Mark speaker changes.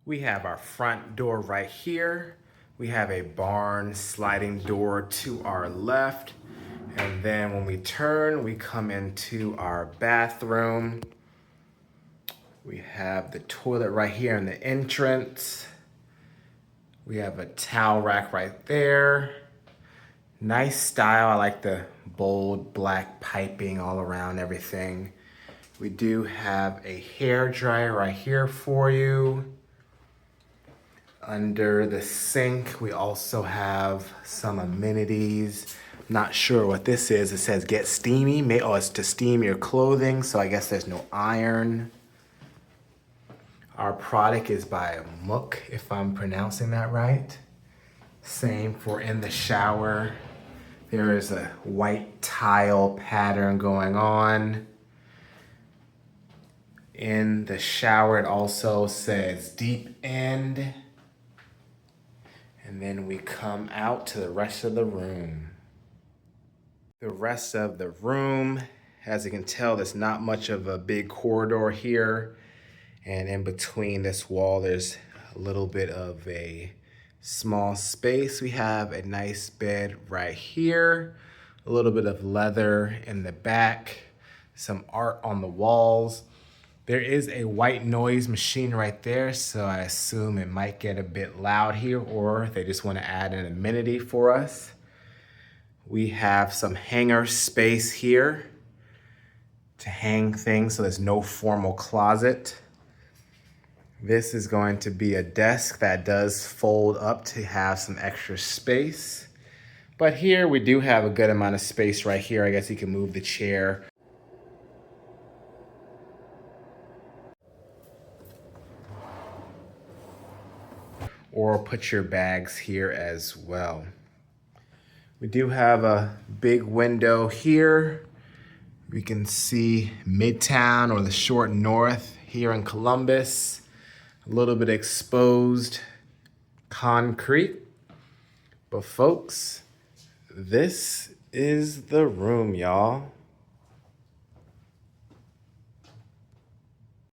Speaker 1: We have our front door right here. We have a barn sliding door to our left. And then when we turn, we come into our bathroom. We have the toilet right here in the entrance. We have a towel rack right there. Nice style. I like the bold black piping all around everything. We do have a hair dryer right here for you. Under the sink, we also have some amenities. Not sure what this is. It says get steamy. Oh, it's to steam your clothing, so I guess there's no iron. Our product is by Mook, if I'm pronouncing that right. Same for in the shower. There is a white tile pattern going on. In the shower, it also says deep end. And then we come out to the rest of the room. The rest of the room, as you can tell, there's not much of a big corridor here. And in between this wall, there's a little bit of a small space. We have a nice bed right here, a little bit of leather in the back, some art on the walls. There is a white noise machine right there, so I assume it might get a bit loud here, or they just want to add an amenity for us. We have some hanger space here to hang things, so there's no formal closet. This is going to be a desk that does fold up to have some extra space. But here we do have a good amount of space right here. I guess you can move the chair. Or put your bags here as well. We do have a big window here. We can see Midtown or the Short North here in Columbus. A little bit exposed concrete. But folks, this is the room, y'all.